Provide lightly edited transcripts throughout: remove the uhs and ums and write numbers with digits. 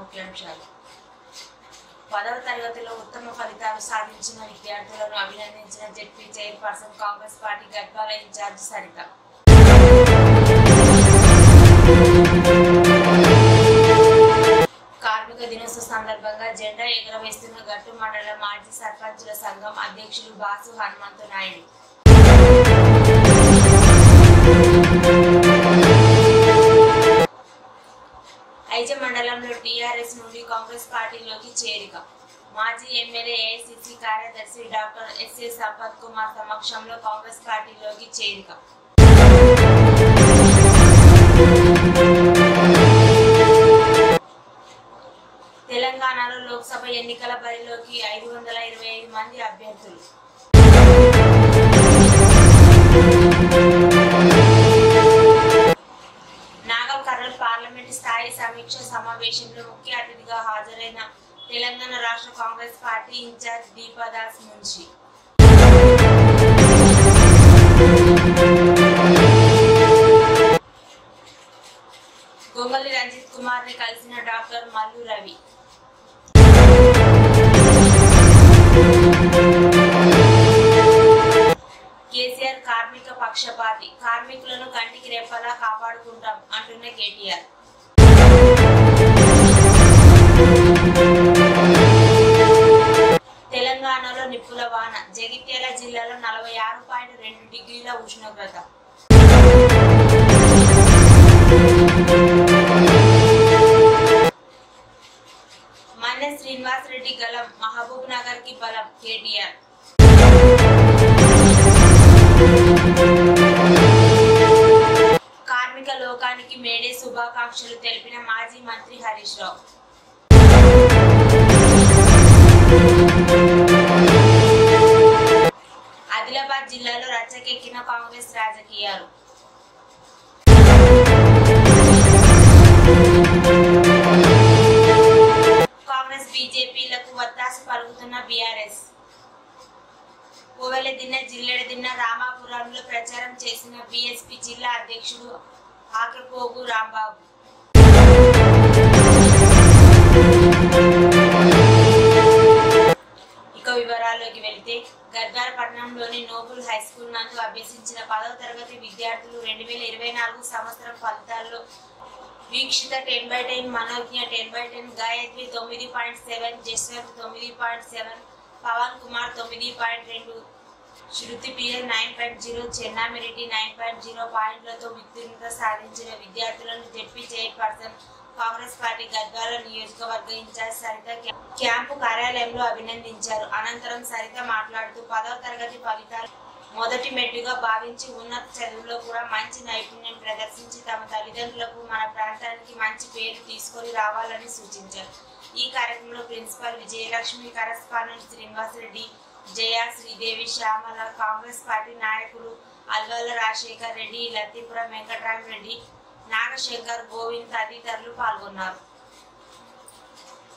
ముఖ్యాంశాలు. 10వ తరగతిలో ఉత్తమ ఫలితాలు సాధించిన విద్యార్థులను అభినందించిన ZP chairperson Congress party Gadwal in charge Saritha. కార్మిక దినోత్సవ సందర్భంగా జెండా ఎగురవేస్తున్న గట్టు మండల మాజీ సర్పంచుల సంఘం అధ్యక్షులు బాసు హనుమంతు నాయుడు. ఐజ మండలంలో టీఆర్ఎస్ నుండి కాంగ్రెస్ పార్టీలోకి చేరిక. మాజీ ఎమ్మెల్యే ఏఐసిసి కార్యదర్శి డాక్టర్ ఎస్ఏ సంపత్ కుమార్ సమక్షంలో కాంగ్రెస్ పార్టీలోకి చేరిక. తెలంగాణలో లోక్సభ ఎన్నికల బరిలోకి 525 మంది అభ్యర్థులు. నాగల్ పార్లమెంట్ స్థాయి సమీక్ష సమావేశంలో ముఖ్య అతిథిగా హాజరైన తెలంగాణ రాష్ట్ర కాంగ్రెస్ పార్టీ ఇన్ఛార్జ్ దీపాదాస్ మున్షి. గొంగళి రంజిత్ కుమార్ ని కలిసిన డాక్టర్ మల్లు రవి. కేసీఆర్ కార్మిక పక్షపాతి, కార్మికులను కంటికి రెప్పలా కాపాడుకుంటాం అంటున్న కేటీఆర్. తెలంగాణలో నిప్పుల వాన, జగిత్యాల జిల్లాలో 46.2 డిగ్రీల ఉష్ణోగ్రత. మన్నె శ్రీనివాస్ రెడ్డి గలం, మహబూబ్ నగర్ కి బలం కేటీఆర్. కార్మిక లోకానికి మేడే శుభాకాంక్షలు తెలిపిన మాజీ మంత్రి హరీష్ రావు. ఆదిలాబాద్ జిల్లాలో రచ్చకెక్కిన కాంగ్రెస్ రాజకీయాలు. కాంగ్రెస్ బీజేపీలకు వత్తాసు పలుకుతున్న బీఆర్ఎస్. కోవెలదిన్న జిల్లెడదిన్న రామాపురంలో ప్రచారం చేసిన బీఎస్పీ జిల్లా అధ్యక్షుడు ఆకెపోగు రాంబాబు. ఇక వివరాల్లోకి వెళితే, గద్వాల పట్టణంలోని నోబుల్ హై స్కూల్ నందు అభ్యసించిన 10వ తరగతి విద్యార్థులు 2024 సంవత్సరం ఫలితాల్లో వీక్షిత 10/10, మనోజ్ఞ 10/10, గాయత్రి 9.7, జస్వంత్ 9.7, పవన్ కుమార్ 9.2, శృతి పిఎల్ 9.0, చెన్నామిరెడ్డి 9.0 పాయింట్లతో ఉత్తీర్ణత సాధించిన విద్యార్థులను ZP chairperson Congress party Gadwal నియోజకవర్గ ఇన్ఛార్జ్ సరిత క్యాంపు కార్యాలయంలో అభినందించారు. అనంతరం సరిత మాట్లాడుతూ 10వ తరగతి ఫలితాలు మొదటి మెట్టుగా భావించి ఉన్నత చదువుల్లో కూడా మంచి నైపుణ్యం ప్రదర్శించి తమ తల్లిదండ్రులకు, మన ప్రాంతానికి మంచి పేరు తీసుకొని రావాలని సూచించారు. ఈ కార్యక్రమంలో ప్రిన్సిపల్ విజయలక్ష్మి, కరస్పాండెంట్ శ్రీనివాస్ రెడ్డి, జయ, శ్రీదేవి, శ్యామల, కాంగ్రెస్ పార్టీ నాయకులు అల్వాల రాజశేఖర్ రెడ్డి, లతీపురం వెంకటరామరెడ్డి, నాగశంకర్, గోవింద్ తదితరులు పాల్గొన్నారు.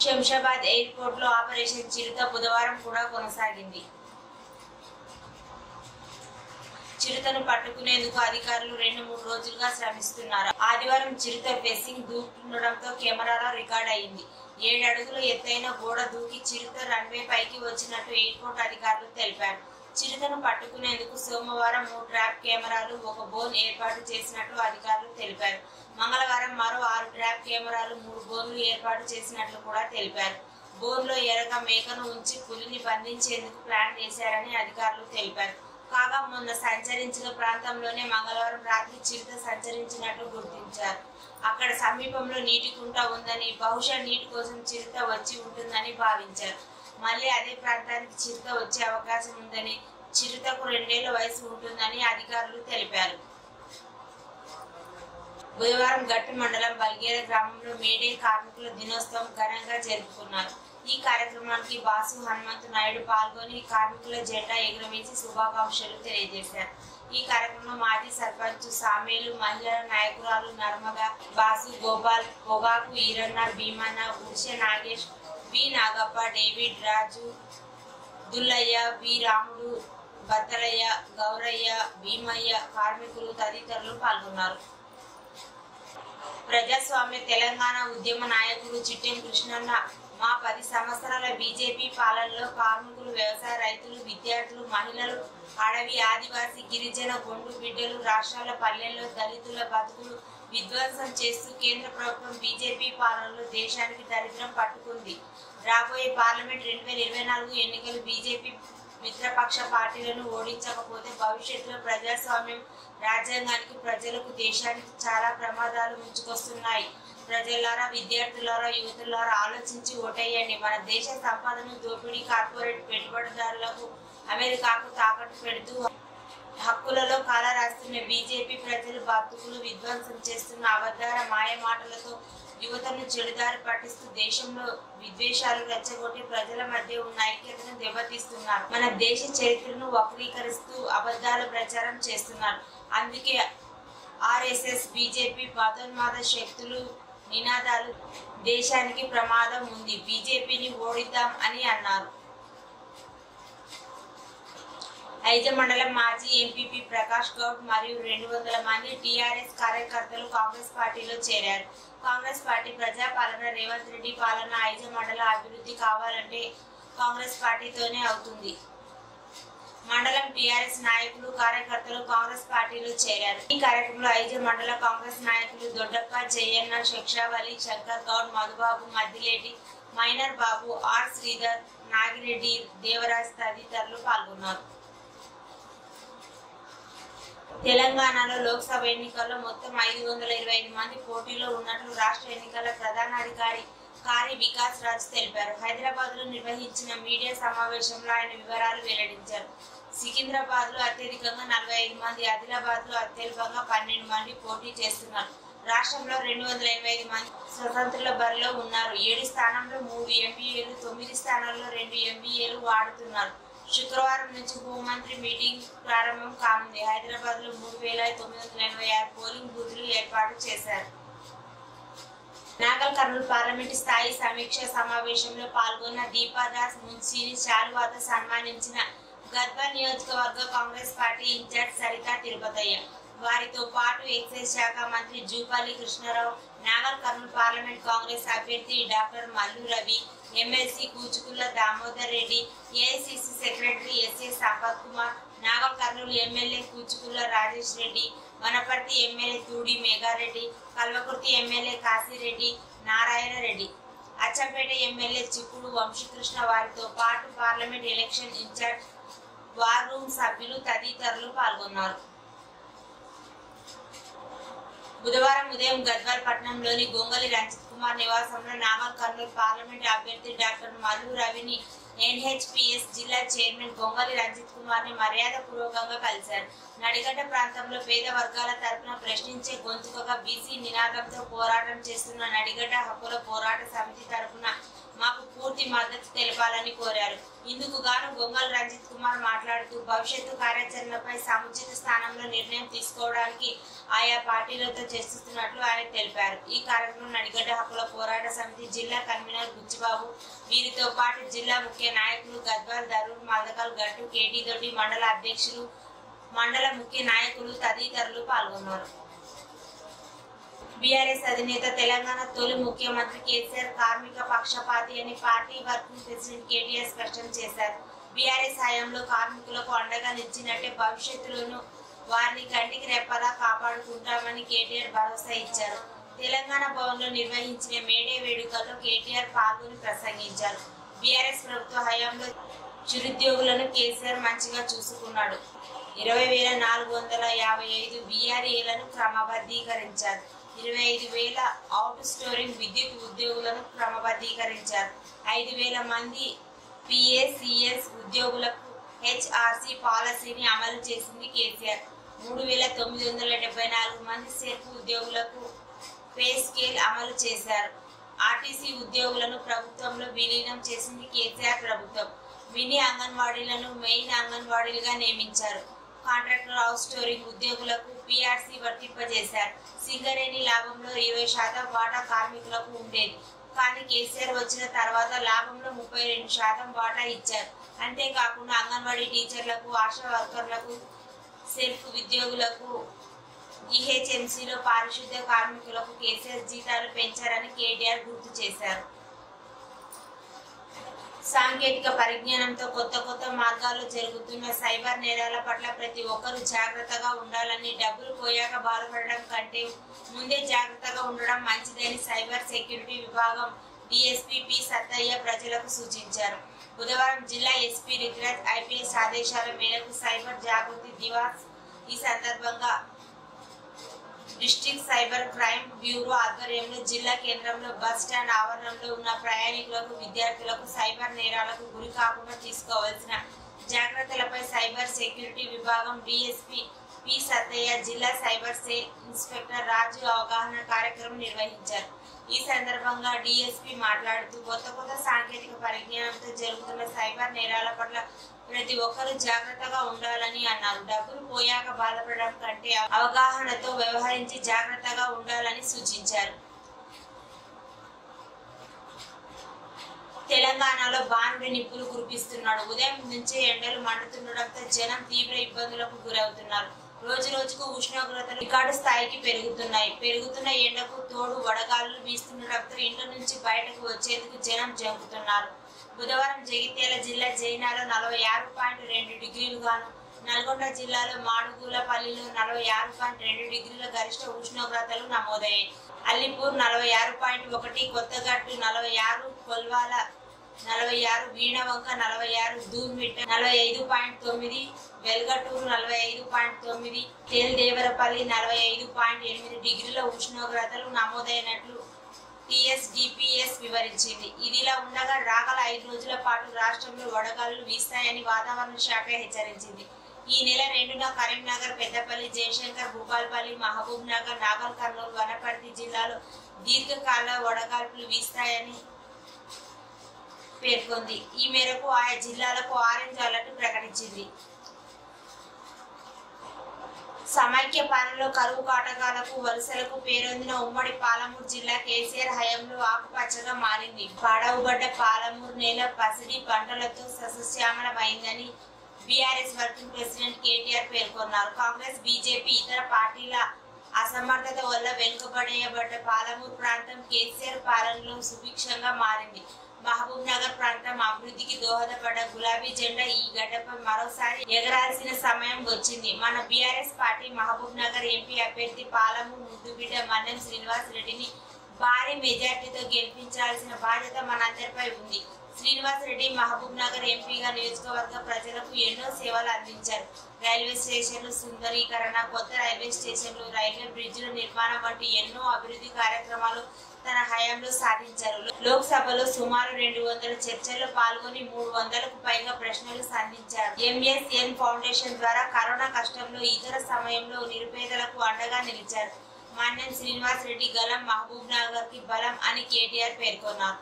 శంషాబాద్ ఎయిర్పోర్ట్ లో ఆపరేషన్ చిరుత బుధవారం కూడా కొనసాగింది. చిరుతను పట్టుకునేందుకు అధికారులు 2-3 రోజులుగా శ్రమిస్తున్నారు. ఆదివారం చిరుత ఫెసింగ్ దూకుతుండటంతో కెమెరాలో రికార్డ్ అయింది. 7 అడుగుల ఎత్తైన గోడ దూకి చిరుత రన్వే పైకి వచ్చినట్టు ఎయిర్పోర్ట్ అధికారులు తెలిపారు. చిరుతను పట్టుకునేందుకు సోమవారం 3 ట్రాప్ కెమెరాలు, 1 బోన్ ఏర్పాటు చేసినట్లు అధికారులు తెలిపారు. మంగళవారం మరో 6 ట్రాప్ కెమెరాలు, 3 బోన్లు ఏర్పాటు చేసినట్లు కూడా తెలిపారు. బోన్లో ఎరగా మేకను ఉంచి పులిని బంధించేందుకు ప్లాన్ చేశారని అధికారులు తెలిపారు. కాగా మొన్న సంచరించిన ప్రాంతంలోనే మంగళవారం రాత్రి చిరుత సంచరించినట్లు గుర్తించారు. అక్కడ సమీపంలో నీటి కుంట ఉందని, బహుశా నీటి కోసం చిరుత వచ్చి ఉంటుందని భావించారు. మళ్ళీ అదే ప్రాంతానికి చిరుత వచ్చే అవకాశం ఉందని, చిరుతకు 2 ఏళ్ల వయసు ఉంటుందని అధికారులు తెలిపారు. బుధవారం గట్టు మండలం బల్గేర గ్రామంలో మేడే కార్మికుల దినోత్సవం ఘనంగా జరుపుకున్నారు. ఈ కార్యక్రమానికి బాసు హనుమంతు నాయుడు పాల్గొని కార్మికుల జెండా ఎగురవేసి శుభాకాంక్షలు తెలియజేశారు. ఈ కార్యక్రమంలో మాజీ సర్పంచ్ సామేలు, మహిళా నాయకురాలు నర్మద, బాసు, గోపాల్, పొగాకు ఈరన్న, భీమన్న, ఉడిసె నాగేష్, వి నాగప్ప, డేవిడ్, రాజు, దుల్లయ్య, వి రాముడు, బత్తలయ్య, గౌరయ్య, భీమయ్య, కార్మికులు తదితరులు పాల్గొన్నారు. ప్రజాస్వామ్య తెలంగాణ ఉద్యమ నాయకుడు చిట్టెం కృష్ణన్న మా 10 సంవత్సరాల బీజేపీ పాలనలో కార్మికులు, వ్యవసాయ రైతులు, విద్యార్థులు, మహిళలు, అడవి, ఆదివాసీ, గిరిజన, గొండు బిడ్డలు, రాష్ట్రాల పల్లెల్లో దళితుల బతుకులు విధ్వంసం చేస్తూ కేంద్ర ప్రభుత్వం బీజేపీ పాలనలో దేశానికి దరిద్రం పట్టుకుంది. రాబోయే పార్లమెంట్ 2024 ఎన్నికలు బీజేపీ మిత్రపక్ష పార్టీలను ఓడించకపోతే భవిష్యత్తులో ప్రజాస్వామ్యం, రాజ్యాంగానికి, ప్రజలకు, దేశానికి చాలా ప్రమాదాలు ముంచుకొస్తున్నాయి. ప్రజలారా, విద్యార్థులారా, యువతులారా ఆలోచించి ఓటేయండి. మన దేశ సంపదను దోపిడీ కార్పొరేట్ పెట్టుబడిదారులకు, అమెరికాకు తాకట్టు పెడుతూ హక్కులలో కాల రాస్తున్న బీజేపీ ప్రజలు బతుకులు విధ్వంసం చేస్తున్న అబద్ధాల మాయ మాటలతో యువతను చెడుదారి పట్టిస్తూ దేశంలో విద్వేషాలు రెచ్చగొట్టి ప్రజల మధ్య ఉన్న ఐక్యతను దెబ్బతీస్తున్నారు. మన దేశ చరిత్రను వక్రీకరిస్తూ అబద్ధాల ప్రచారం చేస్తున్నారు. అందుకే ఆర్ఎస్ఎస్, బీజేపీ మతోన్మాద శక్తులు నినాదాలు దేశానికి ప్రమాదం ఉంది, బీజేపీని ఓడిద్దాం అని అన్నారు. ఐజ మండలం మాజీ ఎంపీపీ ప్రకాష్ గౌడ్ మరియు 200 మంది టీఆర్ఎస్ కార్యకర్తలు కాంగ్రెస్ పార్టీలో చేరారు. కాంగ్రెస్ పార్టీ ప్రజాపాలన, రేవంత్ రెడ్డి పాలన, ఐజ మండల అభివృద్ధి కావాలంటే కాంగ్రెస్ పార్టీతోనే అవుతుంది. మండలం టీఆర్ఎస్ నాయకులు, కార్యకర్తలు కాంగ్రెస్ పార్టీలో చేరారు. ఈ కార్యక్రమంలో ఐజ మండల కాంగ్రెస్ నాయకులు దొడ్డప్ప, జయన్న, శక్షావలి, శంకర్ గౌడ్, మధుబాబు, మద్దిలేటి, మైనర్ బాబు, ఆర్ శ్రీధర్, నాగిరెడ్డి, దేవరాజ్ తదితరులు పాల్గొన్నారు. తెలంగాణలో లోక్సభ ఎన్నికల్లో మొత్తం 525 మంది పోటీలో ఉన్నట్లు రాష్ట్ర ఎన్నికల ప్రధానాధికారి కారి వికాస్ రాజ్ తెలిపారు. హైదరాబాద్ లో నిర్వహించిన మీడియా సమావేశంలో ఆయన వివరాలు వెల్లడించారు. సికింద్రాబాద్ లో అత్యధికంగా 45 మంది, ఆదిలాబాద్ లో అత్యల్పంగా 12 మంది పోటీ చేస్తున్నారు. రాష్ట్రంలో 285 మంది స్వతంత్రుల బరిలో ఉన్నారు. 7 స్థానాల్లో 3 ఎంపీఏలు, 9 స్థానాల్లో 2 ఎంపీఏలు వాడుతున్నారు. శుక్రవారం నుంచి హోంమంత్రి మీటింగ్ ప్రారంభం కానుంది. హైదరాబాద్ లో 3986 పోలింగ్ బూత్లు ఏర్పాటు చేశారు. నాగల్ కర్నూలు పార్లమెంటు స్థాయి సమీక్ష సమావేశంలో పాల్గొన్న దీపాదాస్ మున్షిని శాలువాతో సన్మానించిన గద్వాల్ నియోజకవర్గ Congress party in charge Saritha Tirupathaiah. వారితో పాటు ఎక్సైజ్ శాఖ మంత్రి Jupally Krishnarao, Nagarkurnool parliament Congress అభ్యర్థి doctor Mallu Ravi, MLC Kuchukulla Damodar Reddy, AICC secretary SA Sampath Kumar, Nagarkurnool MLA Kuchukulla Rajesh Reddy, Wanaparthy MLA Thudi Meghareddy, Kalwakurthy MLA Kasireddy, Narayana Reddy, Achampet MLA Chikkudu Vamshikrishna వారితో పాటు parliament election in charge, war room సభ్యులు తదితరులు పాల్గొన్నారు. బుధవారం ఉదయం గద్వాల్ పట్టణంలోని గొంగలి రంజిత్ కుమార్ నివాసంలో నాగల్ కర్నూలు పార్లమెంట్ అభ్యర్థి డాక్టర్ మల్లు రవిని ఎన్హెచ్పిఎస్ జిల్లా చైర్మన్ గొంగలి రంజిత్ కుమార్ ని మర్యాద పూర్వకంగా కలిశారు. నడిగడ్డ ప్రాంతంలో పేద వర్గాల తరపున ప్రశ్నించే గొంతుకగా బీసీ నినాదంతో పోరాటం చేస్తున్న నడిగడ్డ హక్కుల పోరాట సమితి తరపున మాకు పూర్తి మద్దతు తెలపాలని కోరారు. ఇందుకు గాను గొంగల్ రంజిత్ కుమార్ మాట్లాడుతూ భవిష్యత్తు కార్యాచరణపై సముచిత స్థానంలో నిర్ణయం తీసుకోవడానికి ఆయా పార్టీలతో చర్చిస్తున్నట్లు ఆయన తెలిపారు. ఈ కార్యక్రమం నడిగడ్డ హక్కుల పోరాట సమితి జిల్లా కన్వీనర్ బుచ్చిబాబు, వీరితో పాటు జిల్లా ముఖ్య నాయకులు గద్వాల్, దరూర్, మల్దకల్ గట్టు, కేటీ దొడ్డి మండల అధ్యక్షులు, మండల ముఖ్య నాయకులు తదితరులు పాల్గొన్నారు. బీఆర్ఎస్ అధినేత తెలంగాణ తొలి ముఖ్యమంత్రి కేసీఆర్ కార్మిక పక్షపాతి అని పార్టీ వర్కింగ్ ప్రెసిడెంట్ కేటీఆర్ స్పష్టం చేశారు. బీఆర్ఎస్ హయాంలో కార్మికులకు అండగా నిలిచినట్టే భవిష్యత్తులోనూ వారిని కంటికి రెప్పలా కాపాడుకుంటామని కేటీఆర్ భరోసా ఇచ్చారు. తెలంగాణ భవన్ లో నిర్వహించిన మేడే వేడుకల్లో కేటీఆర్ పాల్గొని ప్రసంగించారు. బీఆర్ఎస్ ప్రభుత్వ హయాంలో చిరుద్యోగులను కేసీఆర్ మంచిగా చూసుకున్నాడు. 20,455 బీఆర్ఏలను క్రమబద్ధీకరించారు. 25,000 అవుట్ స్టోరింగ్ విద్యుత్ ఉద్యోగులను క్రమబద్ధీకరించారు. 5,000 మంది పిఏసిఎస్ ఉద్యోగులకు హెచ్ఆర్సీ పాలసీని అమలు చేసింది కేసీఆర్. 3,974 మంది సెర్ప్ ఉద్యోగులకు పే స్కేల్ అమలు చేశారు. ఆర్టీసీ ఉద్యోగులను ప్రభుత్వంలో విలీనం చేసింది కేసీఆర్ ప్రభుత్వం. మినీ అంగన్వాడీలను మెయిన్ అంగన్వాడీలుగా నియమించారు. కాంట్రాక్టర్ హౌస్ స్టోరింగ్ ఉద్యోగులకు పీఆర్సీ వర్తింపజేశారు. సింగరేణి లాభంలో 20% వాటా కార్మికులకు ఉండేది. కానీ కేసీఆర్ వచ్చిన తర్వాత లాభంలో 32% వాటా ఇచ్చారు. అంతేకాకుండా అంగన్వాడీ టీచర్లకు, ఆశా వర్కర్లకు, సెల్ఫ్ ఉద్యోగులకు జీహెచ్ఎంసీలో పారిశుద్ధ్య కార్మికులకు కేసీఆర్ జీతాలు పెంచారని కేటీఆర్ గుర్తు చేశారు. సాంకేతిక పరిజ్ఞానంతో కొత్త మార్గాల్లో జరుగుతున్న సైబర్ నేరాల పట్ల ప్రతి ఒక్కరూ జాగ్రత్తగా ఉండాలని, డబ్బులు పోయాక బాధపడడం కంటే ముందే జాగ్రత్తగా ఉండడం మంచిదని సైబర్ సెక్యూరిటీ విభాగం డీఎస్పీ పి సత్తయ్య ప్రజలకు సూచించారు. బుధవారం జిల్లా ఎస్పీ రిగ్రాజ్ ఐపీఎస్ ఆదేశాల మేరకు సైబర్ జాగృతి దివాస్ ఈ సందర్భంగా డిస్ట్రిక్ట్ సైబర్ క్రైమ్ బ్యూరో ఆధ్వర్యంలో జిల్లా కేంద్రంలో బస్ స్టాండ్ ఆవరణంలో ఉన్న ప్రయాణికులకు, విద్యార్థులకు సైబర్ నేరాలకు గురి కాకుండా తీసుకోవాల్సిన జాగ్రత్తలపై సైబర్ సెక్యూరిటీ విభాగం డీఎస్పీ పి సత్తయ్య, జిల్లా సైబర్ సెల్ ఇన్స్పెక్టర్ రాజు అవగాహన కార్యక్రమం నిర్వహించారు. ఈ సందర్భంగా డీఎస్పీ మాట్లాడుతూ కొత్త సాంకేతిక పరిజ్ఞానంతో జరుగుతున్న సైబర్ నేరాల పట్ల ప్రతి ఒక్కరూ జాగ్రత్తగా ఉండాలని అన్నారు. డబ్బులు పోయాక బాధపడడం కంటే అవగాహనతో వ్యవహరించి జాగ్రత్తగా ఉండాలని సూచించారు. తెలంగాణలో బాణుడి నిప్పులు కురిపిస్తున్నాడు. ఉదయం నుంచే ఎండలు మండుతుండటంతో జనం తీవ్ర ఇబ్బందులకు గురవుతున్నారు. రోజుకు ఉష్ణోగ్రతలు రికార్డు స్థాయికి పెరుగుతున్న ఎండకు తోడు వడగాలులు వీస్తుండటంతో ఇంట్లో నుంచి బయటకు వచ్చేందుకు జనం జంకుతున్నారు. బుధవారం జగిత్యాల జిల్లా జైనాలో 46.2 డిగ్రీలు గాను, నల్గొండ జిల్లాలో మాడుగులపల్లిలో 46.2 డిగ్రీల గరిష్ట ఉష్ణోగ్రతలు నమోదయ్యాయి. అల్లిపూర్ 46.1, కొత్తగట్టు 46, కొల్వాల 46, వీణవంక 46, దూర్మిట్ట 45.9, వెల్గటూరు 45.9, తేల్దేవరపల్లి 45.8 డిగ్రీల ఉష్ణోగ్రతలు నమోదైనట్లు టీఎస్డీపీఎస్ వివరించింది. ఇదిలా ఉండగా రాగల 5 రోజుల పాటు రాష్ట్రంలో వడగాలులు వీస్తాయని వాతావరణ శాఖ హెచ్చరించింది. ఈ నెల 2న కరీంనగర్, పెద్దపల్లి, జయశంకర్, భూపాల్పల్లి, మహబూబ్ నగర్, నాగర్ కర్నూలు, వనపర్తి జిల్లాలో దీర్ఘకాల వడగాల్పులు వీస్తాయని పేర్కొంది. ఈ మేరకు ఆయా జిల్లాలకు ఆరెంజ్ అలర్ట్ ప్రకటించింది. సమైక్య పాలనలో కరువు కాటకాలకు వలసలకు పేరొందిన ఉమ్మడి పాలమూరు జిల్లా కేసీఆర్ హయాంలో ఆకుపచ్చగా మారింది. పాడవుబడ్డ పాలమూరు నేల పసిడి పంటలతో సస్యశ్యామలమైందని బీఆర్ఎస్ వర్కింగ్ ప్రెసిడెంట్ కేటీఆర్ పేర్కొన్నారు. కాంగ్రెస్, బీజేపీ, ఇతర పార్టీల అసమర్థత వల్ల వెనుకబడేయబడ్డ పాలమూరు ప్రాంతం కేసీఆర్ పాలనలో సుభిక్షంగా మారింది. మహబూబ్ నగర్ ప్రాంతం అభివృద్ధికి దోహదపడ్డ గులాబీ జెండా ఈ గడ్డపై మరోసారి ఎగరాల్సిన సమయం వచ్చింది. మన BRS party Mahabubnagar MP అభ్యర్థి పాలమూరు ముద్దుబిడ్డ మన్నెం శ్రీనివాస్ రెడ్డిని భారీ మెజార్టీతో గెలిపించాల్సిన బాధ్యత మనందరిపై ఉంది. శ్రీనివాస్ రెడ్డి మహబూబ్ నగర్ ఎంపీగా నియోజకవర్గ ప్రజలకు ఎన్నో సేవలు అందించారు. రైల్వే స్టేషన్లు సుందరీకరణ, కొత్త రైల్వే స్టేషన్లు, రైల్వే బ్రిడ్జిల నిర్మాణం వంటి ఎన్నో అభివృద్ధి కార్యక్రమాలు తన హయాంలో సాధించారు. లోక్సభలో సుమారు 200 చర్చల్లో పాల్గొని 300కు పైగా ప్రశ్నలు సంధించారు. ఎంఎస్ఎన్ ఫౌండేషన్ ద్వారా కరోనా కష్టంలో ఇతర సమయంలో నిరుపేదలకు అండగా నిలిచారు. మన్నెం శ్రీనివాస్ రెడ్డి గలం మహబూబ్ నగర్ కి బలం అని కేటీఆర్ పేర్కొన్నారు.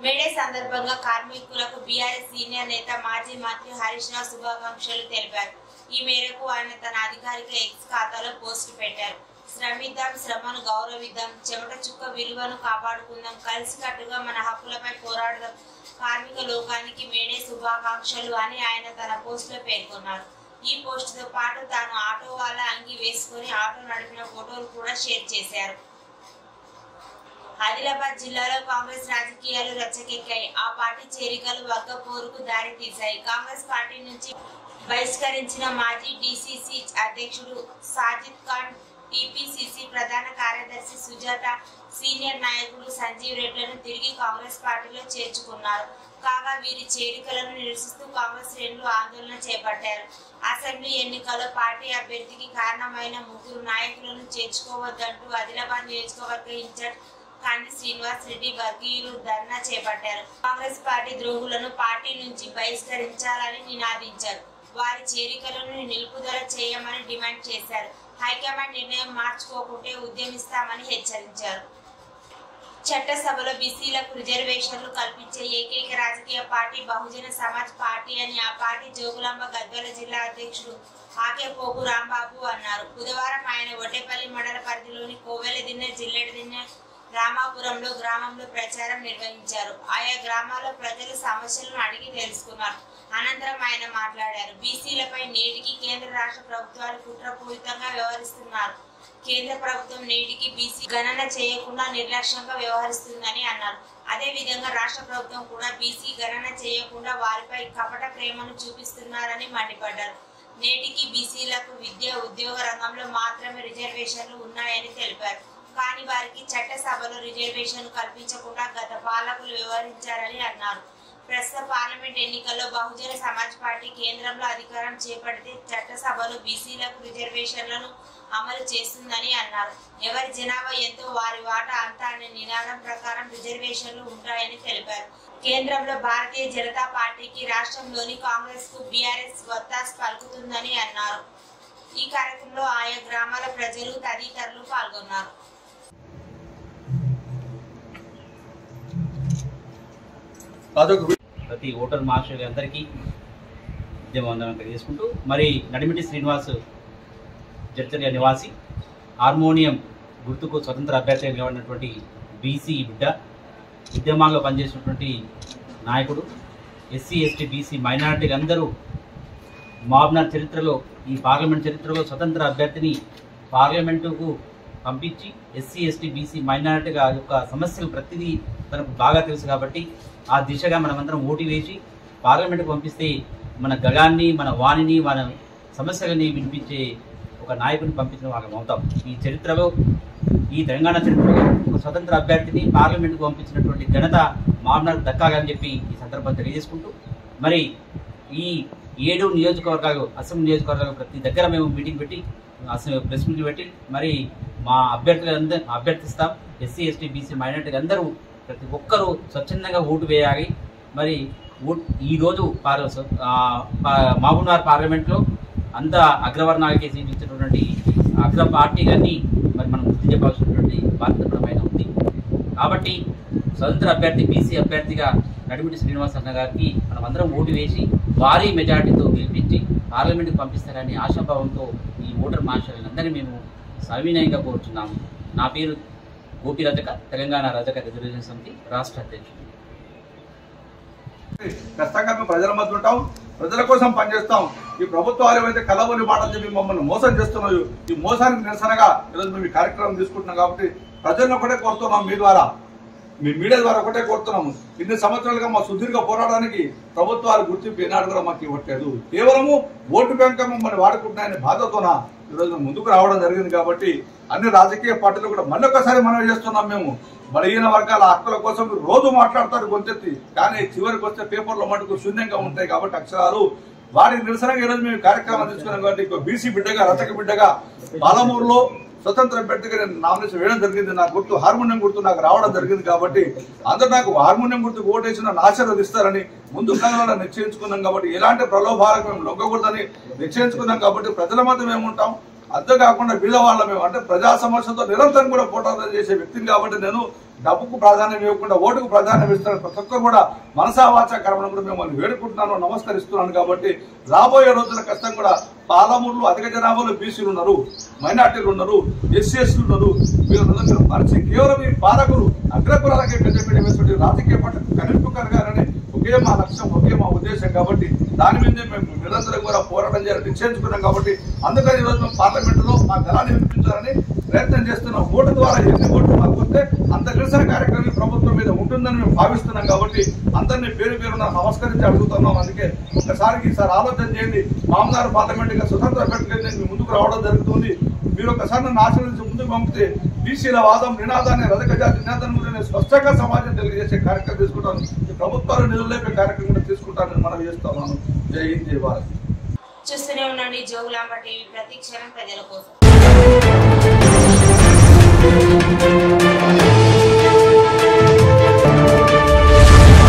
మేడే సందర్భంగా కార్మికులకు బీఆర్ఎస్ సీనియర్ నేత మాజీ మంత్రి హరీష్ రావు శుభాకాంక్షలు తెలిపారు. ఈ మేరకు ఆయన తన అధికారిక ఎక్స్ ఖాతాలో పోస్టు పెట్టారు. శ్రమిద్దాం, శ్రమను గౌరవిద్దాం, చెమట చుక్క విలువను కాపాడుకుందాం, కలిసికట్టుగా మన హక్కులపై పోరాడదాం, కార్మిక లోకానికి మేడే శుభాకాంక్షలు అని ఆయన తన పోస్టులో పేర్కొన్నారు. ఈ పోస్టుతో పాటు తాను ఆటో వాళ్ళ అంగి వేసుకుని ఆటో నడిపిన ఫోటోలు కూడా షేర్ చేశారు. ఆదిలాబాద్ జిల్లాలో కాంగ్రెస్ రాజకీయాలు రచ్చకెక్కాయి. ఆ పార్టీ చేరికలు వర్గ పోరుకు దారి తీశాయి. కాంగ్రెస్ పార్టీ నుంచి బహిష్కరించిన మాజీ డీసీసీ అధ్యక్షుడు సాజిద్ ఖాన్, టీపీసీసీ ప్రధాన కార్యదర్శి సుజాత, సీనియర్ నాయకులు సంజీవ్ రెడ్డిలను తిరిగి కాంగ్రెస్ పార్టీలో చేర్చుకున్నారు. కాగా వీరి చేరికలను నిరసిస్తూ కాంగ్రెస్ శ్రేణులు ఆందోళన చేపట్టారు. అసెంబ్లీ ఎన్నికల్లో పార్టీ అభ్యర్థికి కారణమైన 3 నాయకులను చేర్చుకోవద్దంటూ ఆదిలాబాద్ నియోజకవర్గ ఇన్ఛార్జ్ కాంతి శ్రీనివాస్ రెడ్డి వర్గీయులు ధర్నా చేపట్టారు. కాంగ్రెస్ పార్టీ ద్రోహులను పార్టీ నుంచి బహిష్కరించాలని నినాదించారు. వారి చేరికలను నిలుపుదల చేయమని డిమాండ్ చేశారు. హైకమాండ్ నిర్ణయం మార్చుకోకుంటే ఉద్యమిస్తామని హెచ్చరించారు. చట్టసభలో బీసీలకు రిజర్వేషన్లు కల్పించే ఏకైక రాజకీయ పార్టీ బహుజన సమాజ్ పార్టీ అని ఆ పార్టీ జోగులాంబ గద్వాల జిల్లా అధ్యక్షుడు ఆకేపోగు రాంబాబు అన్నారు. బుధవారం ఆయన ఒడ్డేపల్లి మండల పరిధిలోని కోవెలదిన్నె, జిల్లెడదిన్నె, రామాపురంలో గ్రామంలో ప్రచారం నిర్వహించారు. ఆయా గ్రామాల్లో ప్రజల సమస్యలను అడిగి తెలుసుకున్నారు. అనంతరం ఆయన మాట్లాడారు. బీసీలపై నేటికి కేంద్ర రాష్ట్ర ప్రభుత్వాలు కుట్రపూరితంగా వ్యవహరిస్తున్నారు. కేంద్ర ప్రభుత్వం నేటికి బీసీ గణన చేయకుండా నిర్లక్ష్యంగా వ్యవహరిస్తుందని అన్నారు. అదే విధంగా రాష్ట్ర ప్రభుత్వం కూడా బీసీ గణన చేయకుండా వారిపై కపట ప్రేమను చూపిస్తున్నారని మండిపడ్డారు. నేటికి బీసీలకు విద్య, ఉద్యోగ రంగంలో మాత్రమే రిజర్వేషన్లు ఉన్నాయని తెలిపారు. కానీ వారికి చట్టసభలో రిజర్వేషన్ కల్పించకుండా గత పాలకులు వ్యవహరించారని అన్నారు. ప్రస్తుత పార్లమెంట్ ఎన్నికల్లో బహుజన సమాజ్ పార్టీ కేంద్రంలో అధికారం చేపడితే చట్టసభలో బీసీలకు రిజర్వేషన్లను అమలు చేస్తుందని అన్నారు. ఎవరి జనాభా ఎంతో వారి వాటా అంతా అనే నినాదం ప్రకారం రిజర్వేషన్లు ఉంటాయని తెలిపారు. కేంద్రంలో భారతీయ జనతా పార్టీకి, రాష్ట్రంలోని కాంగ్రెస్ కు బీఆర్ఎస్ వత్తాసు పలుకుతుందని అన్నారు. ఈ కార్యక్రమంలో ఆయా గ్రామాల ప్రజలు తదితరులు పాల్గొన్నారు. ప్రతి ఓటర్ మహాశయులు అందరికీ ఉద్యమవందనం తెలియజేసుకుంటూ, మరి నడిమిటి శ్రీనివాస్ జడ్చర్య నివాసి, హార్మోనియం గుర్తుకు స్వతంత్ర అభ్యర్థిగా నిలబడినటువంటి బీసీ బిడ్డ, ఉద్యమాల్లో పనిచేసినటువంటి నాయకుడు, ఎస్సీ ఎస్టీ బీసీ మైనారిటీలు అందరూ మాబ్నార్ చరిత్రలో, ఈ పార్లమెంట్ చరిత్రలో స్వతంత్ర అభ్యర్థిని పార్లమెంటుకు పంపించి ఎస్సీ ఎస్టీ బీసీ మైనారిటీగా యొక్క సమస్యలు ప్రతిదీ తనకు బాగా తెలుసు కాబట్టి ఆ దిశగా మనమందరం ఓటు వేసి పార్లమెంటుకు పంపిస్తే మన గళాన్ని, మన వాణిని, మన సమస్యలని వినిపించే ఒక నాయకుని పంపించిన వాళ్ళం అవుతాం. ఈ చరిత్రలో, ఈ తెలంగాణ చరిత్రలో ఒక స్వతంత్ర అభ్యర్థిని పార్లమెంటుకు పంపించినటువంటి ఘనత మాబ్నార్కు దక్కాలని చెప్పి ఈ సందర్భంగా తెలియజేసుకుంటూ, మరి ఈ 7 నియోజకవర్గాలు, అసెంబ్లీ నియోజకవర్గాలు ప్రతి దగ్గర మేము మీటింగ్ పెట్టి, ప్రెస్ మీట్లు పెట్టి మరి మా అభ్యర్థిస్తాం. ఎస్సీ ఎస్టీ బీసీ మైనారిటీలు అందరూ ప్రతి ఒక్కరూ స్వచ్ఛందంగా ఓటు వేయాలి. మరి ఈరోజు మహబూబ్నగర్ పార్లమెంట్లో అంత అగ్రవర్ణాలకి సీట్లు ఇచ్చినటువంటి అగ్ర పార్టీలన్నీ మరి మనం గుర్తు చెప్పాల్సినటువంటి బాధ్యతపరమైన ఉంది. కాబట్టి స్వతంత్ర అభ్యర్థి, బీసీ అభ్యర్థిగా నడిమిటి శ్రీనివాస్ అన్న గారికి మనం అందరం ఓటు వేసి భారీ మెజార్టీతో గెలిపించి పార్లమెంట్కి పంపిస్తారని ఆశాభావంతో ఈ ఓటర్ మహాశయులందరినీ మేము సవినయంగా కోరుతున్నాము. నా పేరు గోపి రజక, తెలంగాణ రజక రిజర్వేషన్ సమితి రాష్ట్ర అధ్యక్షుడు. ఖచ్చితంగా మేము ప్రజల మధ్య ఉంటాం, ప్రజల కోసం పనిచేస్తాం. ఈ ప్రభుత్వాలు ఏవైతే కలవని మాటలు చెప్పి మమ్మల్ని మోసం చేస్తున్నాయో, ఈ మోసానికి నిరసనగా ఈరోజు మేము ఈ కార్యక్రమం తీసుకుంటున్నాం. కాబట్టి ప్రజలను ఒకటే కోరుతున్నాం, మీ ద్వారా, మీ మీడియా ద్వారా ఒకటే కోరుతున్నాము. ఇన్ని సంవత్సరాలుగా మా సుదీర్ఘ పోరాటానికి ప్రభుత్వాలు గుర్తింపు ఏనాడు కూడా మాకు ఇవ్వట్లేదు. కేవలము ఓటు బ్యాంక్ మమ్మల్ని వాడుకుంటున్నాయని బాధతోన ఈరోజు ముందుకు రావడం జరిగింది. కాబట్టి అన్ని రాజకీయ పార్టీలు కూడా మళ్ళొకసారి మనవి చేస్తున్నాం. మేము బలహీన వర్గాల హక్కుల కోసం రోజు మాట్లాడతారు గొంతెత్తి, కానీ చివరికి వస్తే పేపర్లో మటుకు శూన్యంగా ఉంటాయి. కాబట్టి అక్షరాలు వారికి నిరసనగా ఈరోజు మేము కార్యక్రమం తీసుకున్నాం. కాబట్టి బీసీ బిడ్డగా, రతక బిడ్డగా పాలమూరులో స్వతంత్ర అభ్యర్థిగా నేను నామినేషన్ వేయడం జరిగింది. నా గుర్తు హార్మోనియం గుర్తు నాకు రావడం జరిగింది. కాబట్టి అందరూ నాకు హార్మోనియం గుర్తుకు ఓటేసి నన్ను ఆశీర్వదిస్తారని ముందు కాలంలో నిశ్చయించుకున్నాం. కాబట్టి ఎలాంటి ప్రలోభాలకు మేము లొంగకూడదని నిశ్చయించుకున్నాం. కాబట్టి ప్రజల మధ్య మేము ఉంటాం. అంతేకాకుండా బీదవాళ్ళ మేము అంటే ప్రజా సమస్యలతో నిరంతరం కూడా పోరాటం చేసే వ్యక్తిని. కాబట్టి నేను డబ్బుకు ప్రాధాన్యం ఇవ్వకుండా ఓటుకు ప్రాధాన్యం ఇస్తాను. ప్రతి ఒక్కరు కూడా మనసా వాచా కర్మను కూడా మిమ్మల్ని వేడుకుంటున్నాను, నమస్కరిస్తున్నాను. కాబట్టి రాబోయే రోజుల కష్టం కూడా పాలమూరులో అధిక జనాభాలో బీసీలు ఉన్నారు, మైనార్టీలు ఉన్నారు, ఎస్సీ ఎస్టీలు ఉన్నారు. మీరు మనిషి కేవలం ఈ పాలకులు అగ్రకులాలకే పెద్దపీట వేసుకుంటే రాజకీయ పార్టీ కనింపు కలగాలని ఒకే మా లక్ష్యం, ఒకే మా ఉద్దేశం. కాబట్టి దాని మీదే మేము నిరంతరం కూడా పోరాటం చేయాలని నిశ్చయించుకున్నాం. కాబట్టి అందుకని ఈరోజు మేము పార్లమెంటులో మా గలాన్ని వినిపించాలని ప్రయత్నం చేస్తున్నాం. ఓటు ద్వారా ఎన్ని ఓట్లు మాకు వస్తే అంత నిరసన కార్యక్రమం ప్రభుత్వం మీద ఉంటుందని మేము భావిస్తున్నాం. కాబట్టి అందరినీ పేరు పేరున నమస్కరించి అడుగుతున్నాం. అందుకే ఒకసారికి ఈసారి ఆలోచన చేయండి. మామూలు పార్లమెంట్ గా స్వతంత్ర అభ్యర్థిగా మీ ముందుకు రావడం జరుగుతుంది. మీరు ఒకసారి నన్ను ఆశీర్వదించి ముందుకు పంపితే బీసీల వాదం, నినాదాన్ని, రజక జాతి నినాదాన్ని కూడా నేను స్పష్టంగా సమాజం తెలియజేసే కార్యక్రమం తీసుకుంటాను. ప్రభుత్వాలు నిధులైపోయే కార్యక్రమం కూడా తీసుకుంటానని మనం చేస్తున్నాను. జై హింద్, జై భారత్. చూస్తూనే ఉండండి జోగులాంబ టీవీ, ప్రతి క్షణం ప్రజల కోసం.